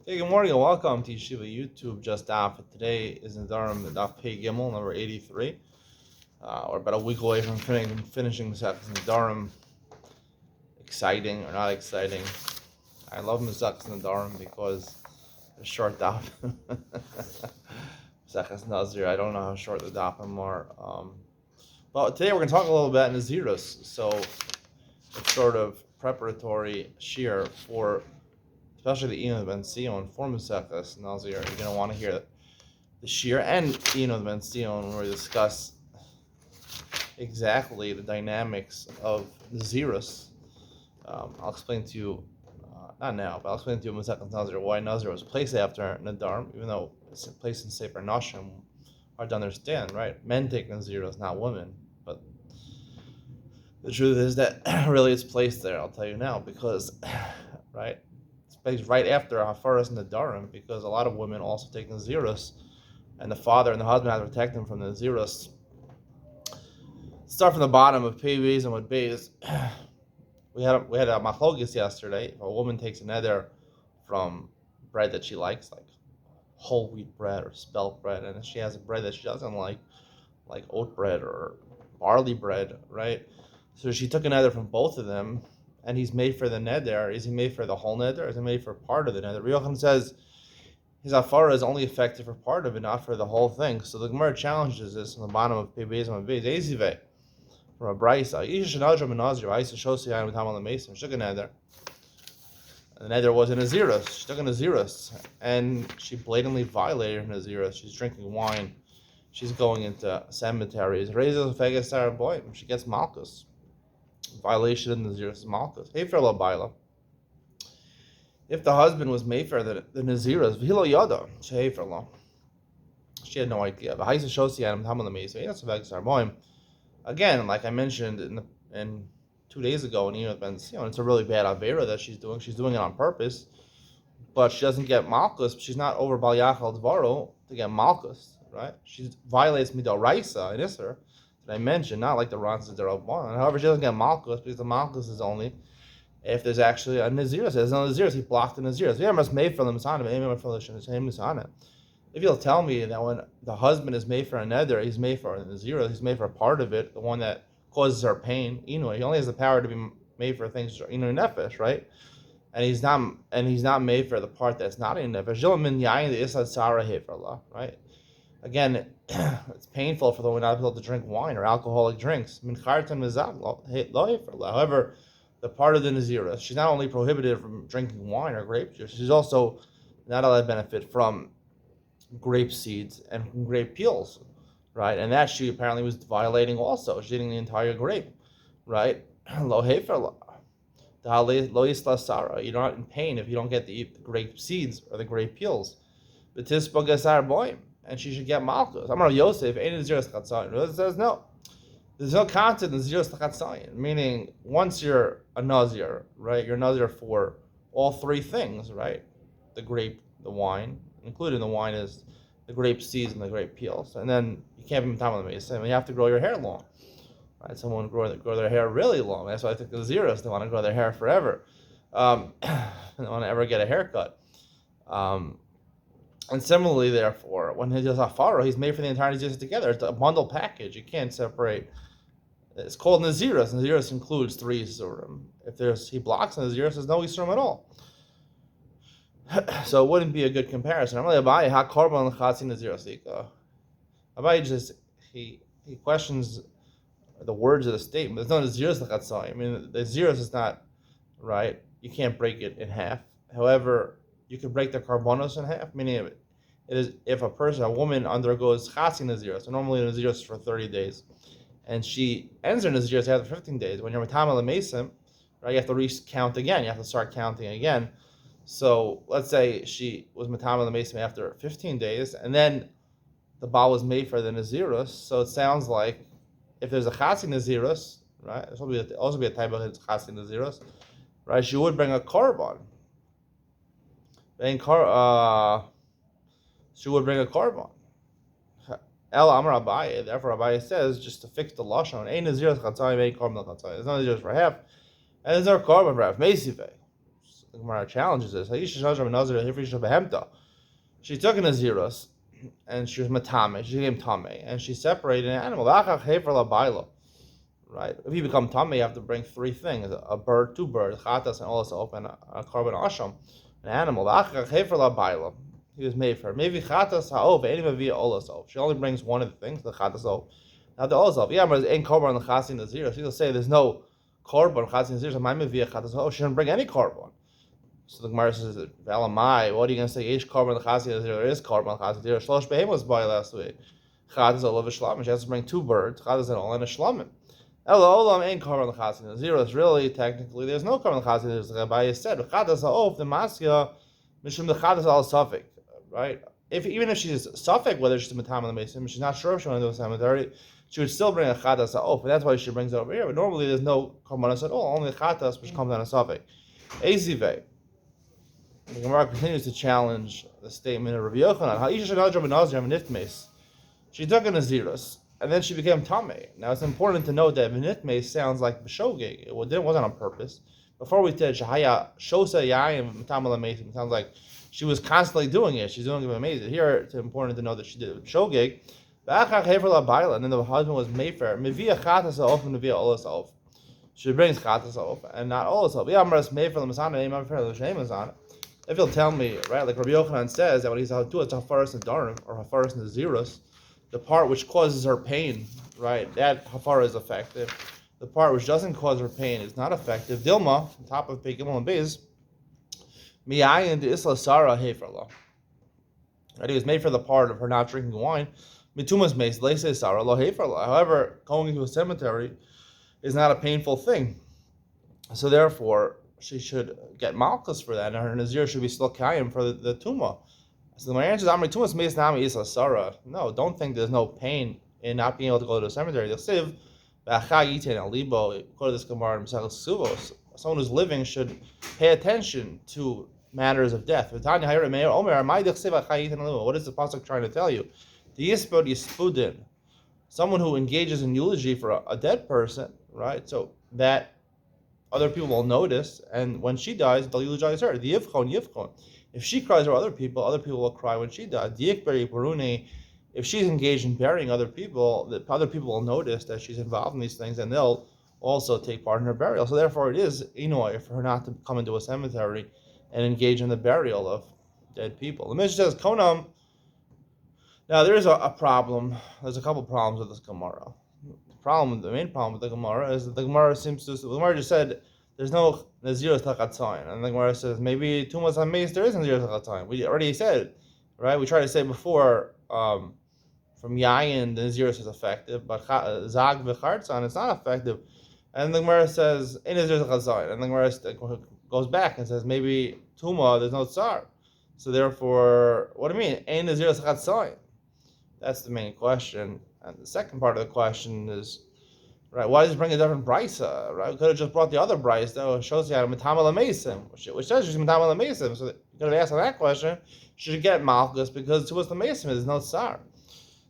Hey, good morning and welcome to Yeshiva YouTube. Just Daf It. Today is in Durham, the Daf Pei Gimel, number 83. We're about a week away from finishing Mesachas Nedarim. Exciting or not exciting? I love Mesachas Nedarim because it's short Daf. Mesachas Nazir, I don't know how short the Dafim are. But today we're going to talk a little bit about Nazirus. So it's sort of preparatory shear for especially the Eno Ben Sion for Mesachas Nazir. You're going to want to hear the Shir and Eno Ben Sion where we discuss exactly the dynamics of Nazirus. I'll explain to you, not now, but I'll explain to you Mesachas Nazir why Nazir was placed after Nadarim, even though it's placed in Sefer Nashim. Hard to understand, right? Men take Nazirus, not women. But the truth is that really it's placed there, I'll tell you now, because, right? Right after Hafaras and Nedarim, because a lot of women also take Nazirus, and the father and the husband have to protect them from the Nazirus. Start from the bottom of Pei Beis and with Beis. We had a machlokes yesterday. If a woman takes a neder from bread that she likes, like whole wheat bread or spelt bread, and she has a bread that she doesn't like oat bread or barley bread, right? So she took a neder from both of them, and he's made for the neder. Is he made for the whole neder? Or is he made for part of the neder? Yochanan says his afara is only effective for part of it, not for the whole thing. So the Gemara challenges this on the bottom of Pei Beis and Beis. Ezive from a braysa. Isha shenadra menazir. Aisa shosiyayim with hamal mason. She took a neder. The neder was in Nazirus. She took a Nazirus, and she blatantly violated her Nazirus. She's drinking wine. She's going into cemeteries. Raises fegas Sarah boy. She gets malchus. Violation of Nazirus is malchus. Hey for baila. If the husband was made for the Nazirus, v'hilo yada. Hey for law. She had no idea. But Haisa shosi adam tamal amazing. That's fegas Sarah boy. Again, like I mentioned in 2 days ago in Eno Ben Sion, it's a really bad avera that she's doing. She's doing it on purpose, but she doesn't get malchus. She's not over bal yachal dvaro to get malchus, right? She violates midoraisa in Isser that I mentioned, not like the Ranzas derabbanan. However, she doesn't get malchus because the malchus is only if there's actually a nazirus. There's no nazirus. He blocked the nazirus. Yeah, must made for the misana. If you'll tell me that when the husband is made for a neder, he's made for a nazirus. He's made for a part of it, the one that causes her pain. He only has the power to be made for things nefesh, right? And he's not made for the part that's not in nefesh. Right? Again, it's painful for the woman not able to drink wine or alcoholic drinks. However, the part of the nazirah, she's not only prohibited from drinking wine or grape juice, she's also not allowed to benefit from grape seeds and from grape peels. Right, and that she apparently was violating also. She's eating the entire grape, right? Lo hefer lo yisla sara. You're not in pain if you don't get to eat the grape seeds or the grape peels. B'tispa gesar boim, and she should get malchus. I'm Yosef. Ain't zeros chatzayin. It says no. There's no content in zeros chatzayin. Meaning, once you're a nazir, right? You're a nazir for all three things, right? The grape, the wine, including the wine is the grape seeds and the grape peels, and then you can't be matam on the mason. You have to grow your hair long, right? Someone grow their hair really long. That's why I think the zeros they want to grow their hair forever. They don't want to ever get a haircut. And similarly, therefore, when he does afara, he's made for the entire nazirus together. It's a bundle package. You can't separate. It's called nazirus. Nazirus includes 3 isurim. If he blocks nazirus, there's no isurim at all. So it wouldn't be a good comparison. I'm really Abaye ha korban l'chatzin nazirasika. Abaye just he questions the words of the statement. There's no nazirus l'chatzin. I mean, the nazirus is not right. You can't break it in half. However, you can break the karbonos in half. Meaning, it is if a woman undergoes chatzin nazirus. So normally nazirus is for 30 days, and she ends her nazirus after 15 days. When you're matamel mesim, right, you have to recount again. You have to start counting again. So let's say she was matam the mason after 15 days, and then the bal was made for the nazirus. So it sounds like if there's a chasi nazirus, right? There's also be a type of chasi nazirus, right? She would bring a korban. She would bring a korban. El Amar Abaye. Therefore, Abaye says just to fix the lashon. Ein nazirus chatzayim, ein korban chatzayim. There's no nazirus for half, and there's no korban for half. Meisive. the Gemara challenges this. She took an Naziros, and she was matame. She became tame, and she separated an animal. Right? If you become tame, you have to bring three things: a bird, two birds, chatas, and also open a carbon asham, an animal. He was made for her. Maybe chatas ha'ov, via olasov. She only brings one of the things, the chatas ha'ov. Now the olasov, yeah, but ain't carbon on the chasin nazir. She'll say there's no carbon chasin nazir. So my via chatas ha'ov. She didn't bring any carbon. So the Gemara says, "Valamai, what are you going to say? Ish carbon the chasin nazir. There is carbon chasin nazir. Shlosh behemos by last week. Chatas olav shlamim. She has to bring two birds, chatas and all, and a shlamim. Elo olam ain't carbon the chasin nazir. It's really technically there's no carbon the chasin nazir. Rabbi said chatas ha'ov the masya mishum the chatas al safik. Right? Even if she's suffix whether she's a matam on the mason, she's not sure if she wants to do a cemetery, she would still bring a chatas ha'of, and that's why she brings it over here. But normally there's no karbanos at all, only a chatas which comes on a suffix. Ezive. The Gemara continues to challenge the statement of Rabbi Yochanan. Ha'isha shenadra b'nazir v'nitmes. She took a nazirus, and then she became tameh. Now it's important to note that v'nitmes sounds like b'shogeg. It wasn't on purpose. Before we said shahaya shosa yayim matam al mason, sounds like she was constantly doing it. She's doing it amazing. Here, it's important to know that she did it. Shogeg. And then the husband was Mayfair. Mivia chatas off and mivia olas off. She brings chatas off and not olas off. If you'll tell me, right, like Rabbi Yochanan says that when he's out to it, Hafaras Nedarim or Hafaras Nazirus, the part which causes her pain, right, that Hafara is effective. The part which doesn't cause her pain is not effective. Dilma, on top of Pegimel and Biz, Miyayin de Isla Sarah Heferla. Right, he was made for the part of her not drinking wine. Mitumas Mace, Lese Sarah Lo Heferla. However, going into a cemetery is not a painful thing. So therefore, she should get malchus for that, and her nazir should be still kayim for the tumah. So my answer is, Amri Tumas Mace Nami Isla Sarah. No, don't think there's no pain in not being able to go to the cemetery. They'll siv, Alibo, go to this Gemara in Masechus Suvos. Someone who's living should pay attention to matters of death. What is the pasuk trying to tell you? The yispud yispudin, someone who engages in eulogy for a dead person, right? So that other people will notice, and when she dies, they'll eulogize her. The yivchon. If she cries for other people will cry when she dies. If she's engaged in burying other people, the other people will notice that she's involved in these things, and they'll also take part in her burial. So therefore, it is inoy for her not to come into a cemetery and engage in the burial of dead people. The Mishnah says, Konam. Now, there is a problem. There's a couple problems with this Gemara. The main problem with the Gemara is that the Gemara just said there's no Naziros Tachatzayin. And the Gemara says maybe Tumas HaMeis there is Naziros Tachatzayin. We already said, right? We tried to say before, from Yayin, the Naziros is effective, but Zag V'Chartzan, it's not effective. And the Gemara says, Ein Naziros Tachatzayin. And the Gemara goes back and says maybe Tuma, there's no Tsar. So therefore, what do you mean? Ein Naziros Tachatzayin. That's the main question. And the second part of the question is, right, why does it bring a different brisa? Right, we could have just brought the other brisa that shows you how to matama l'meisim, which says she's matama l'meisim. So you could have asked that question. Should you get malchus because to what's the meisim? There's no tsar.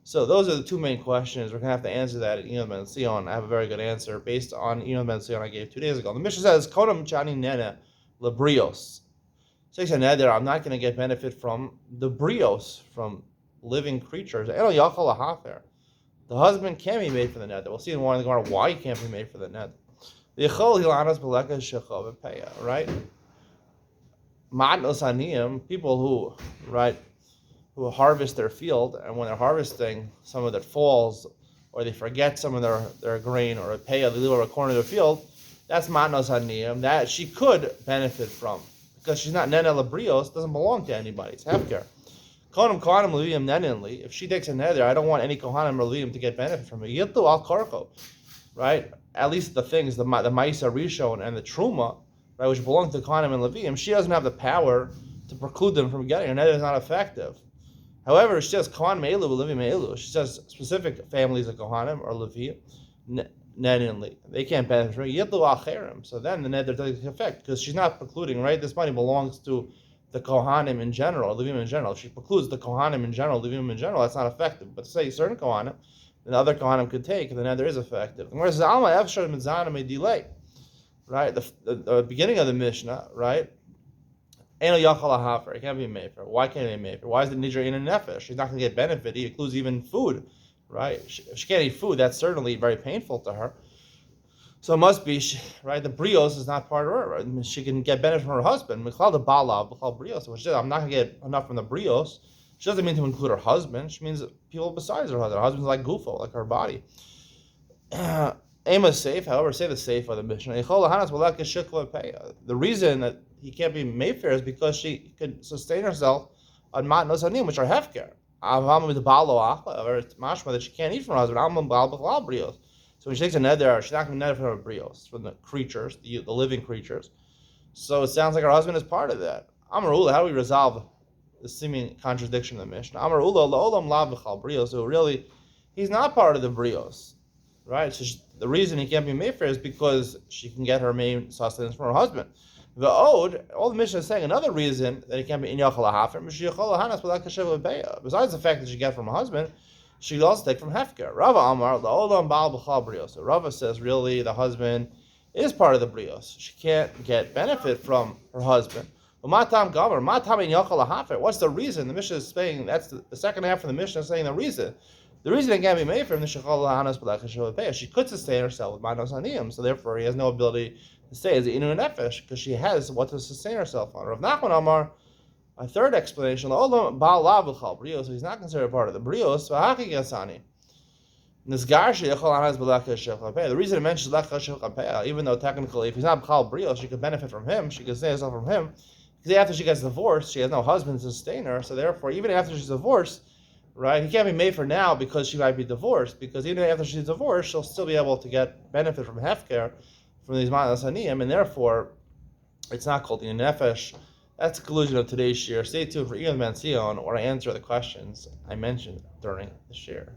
So those are the two main questions. We're gonna have to answer that at Iyun Ben Sion. I have a very good answer based on Iyun Ben Sion I gave 2 days ago. The Mishnah says, "Kodam chani nena lebrios." Says neder, I'm not gonna get benefit from the brios, from living creatures. Elo yachal lahafer. The husband can be made for the net. We'll see in one of the Gemara why he can't be made for the net. The Yechol hilanas beleka shechav peya, right? Matnos aniyim, people who harvest their field, and when they're harvesting, some of it falls, or they forget some of their grain, or a peya, they leave over a corner of their field, that's matnos aniyim, that she could benefit from. Because she's not nena labrios, doesn't belong to anybody, it's hefker. If she takes a nether, I don't want any kohanim or levim to get benefit from it. Yitlu al karko, right? At least the things, the ma'isa rishon and the truma, right, which belong to kohanim and levim, she doesn't have the power to preclude them from getting. Her nether is not effective. However, she says kohanim elu, levim elu. She says specific families of kohanim or levim, nether, they can't benefit from it. Yitlu al cherim. So then the nether doesn't take effect because she's not precluding, right? This money belongs to the Kohanim in general, Levim in general. If she precludes the Kohanim in general, Levim in general, that's not effective. But to say certain Kohanim, then other Kohanim could take, and the nether is effective. Whereas Alma Efshar Mitzana may delay, right? The beginning of the Mishnah, right? Eno yachal hafer. It can't be mefer. Why can't it be mefer? Why is the nidra in a nefesh? She's not going to get benefit. It includes even food, right? If she can't eat food, that's certainly very painful to her. So it must be, right? The brios is not part of her. Right? She can get benefit from her husband. Michal the bala, michal brios. Which is, I'm not going to get enough from the brios. She doesn't mean to include her husband. She means people besides her husband. Her husband's like gufo, like her body. Ema is safe, however, say the safe of the Mishnah. The reason that he can't be Mayfair is because she could sustain herself on matnos hanim, which are hefker. Mashma that she can't eat from her husband. So when she takes a neder, she's not going to neder from her brios, from the creatures, the living creatures. So it sounds like her husband is part of that. Amar Ula, how do we resolve the seeming contradiction of the Mishnah? Amar Ula, la'olam la b'chal brios. So really, he's not part of the brios. Right, so the reason he can't be Mayfair is because she can get her main sustenance from her husband. The Ode, all the Mishnah is saying another reason that he can't be in Yachal HaHafer, besides the fact that she get from her husband, she could also take from Hefker. Rava Amar, the Olam Baal B'chal Brios. So Rava says really the husband is part of the Brios. She can't get benefit from her husband. But Matam Gomer, Matam in Yachal HaHafer. What's the reason? The Mishnah is saying, that's the second half of the Mishnah is saying the reason. The reason it can't be made from the shechol lahanas b'lechashavapeh, she could sustain herself with manos haniyim, so therefore he has no ability to stay as an inu nefesh because she has what to sustain herself on. Rav Nachman Amar, a third explanation, the baal lavuchal brios, so he's not considered part of the brios. V'haki gasani. Nisgarshi shechol lahanas b'lechashavapeh. The reason it mentions lechashavapeh, even though technically if he's not b'chal brios, she could benefit from him, she could sustain herself from him. Because after she gets divorced, she has no husband to sustain her, so therefore even after she's divorced. Right, he can't be made for now because she might be divorced. Because even after she's divorced, she'll still be able to get benefit from hefker, from these manas haniyim, and therefore, it's not called the nefesh. That's the conclusion of today's shir. Stay tuned for Ian Ben Sion, where I answer the questions I mentioned during the shir.